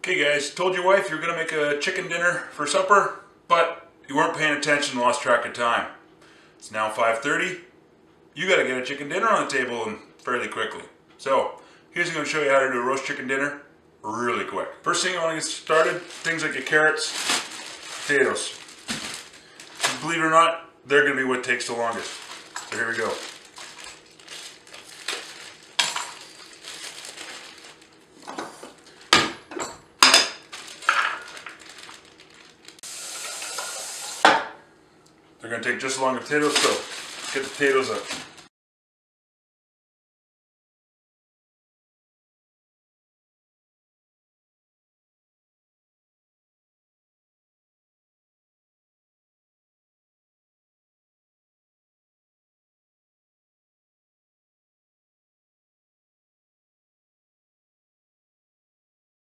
Okay guys, told your wife you were going to make a chicken dinner for supper, but you weren't paying attention and lost track of time. It's now 5:30. You got to get a chicken dinner on the table and fairly quickly. So, here's going to show you how to do a roast chicken dinner really quick. First thing I want to get started, things like your carrots, potatoes. Believe it or not, they're going to be what takes the longest. So here we go. They're going to take just as long as potatoes, so get the potatoes up.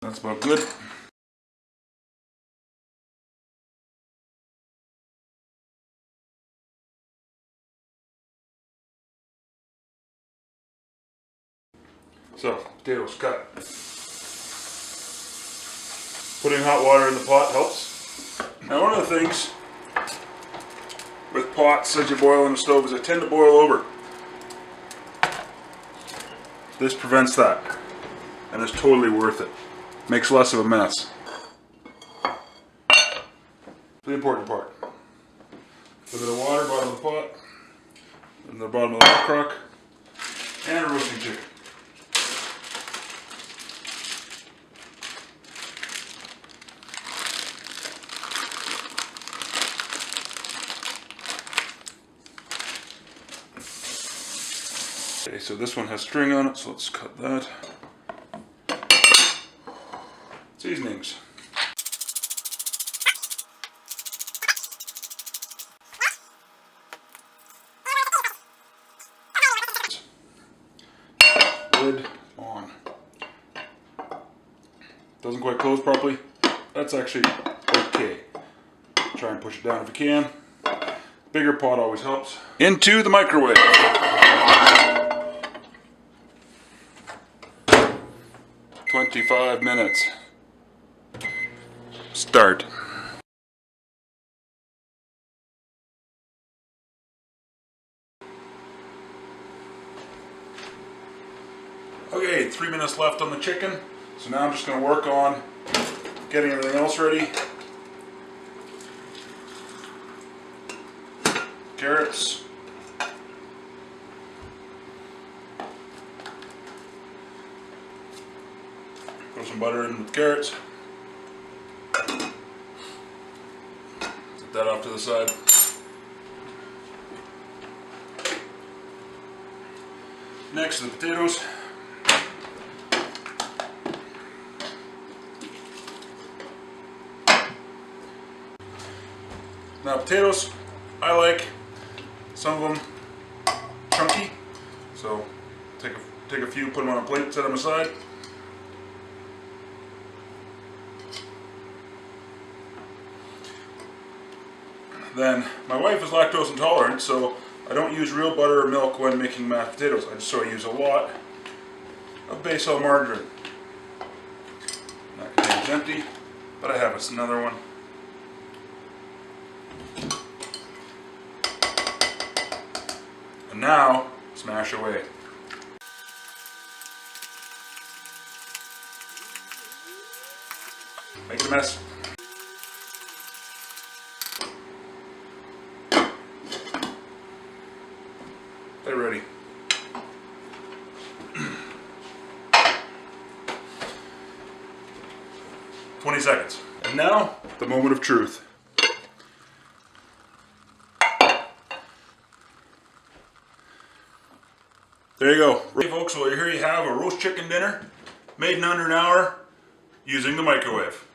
That's about good. So, potatoes cut. Putting hot water in the pot helps. Now one of the things with pots as you boil on the stove is they tend to boil over. This prevents that, and it's totally worth it. Makes less of a mess. The important part. A bit of water, bottom of the pot, and the bottom of the hot crock, and a roasting chicken. Okay, so this one has string on it, so let's cut that. Seasonings. Lid on. Doesn't quite close properly. That's actually okay. Try and push it down if you can. Bigger pot always helps. Into the microwave. 25 minutes. Start. Okay, 3 minutes left on the chicken. So now I'm just going to work on getting everything else ready. Carrots. Throw some butter in with carrots. Set that off to the side. Next, the potatoes. Now potatoes, I like some of them chunky, so take a few, put them on a plate, set them aside. Then, my wife is lactose intolerant, so I don't use real butter or milk when making mashed potatoes. I just sort of use a lot of base oil margarine. That container's empty, but I have another one. And now, smash away. Make a mess. They're ready. "20 seconds. And now, the moment of truth. There you go. Okay folks, well here you have a roast chicken dinner made in under an hour using the microwave.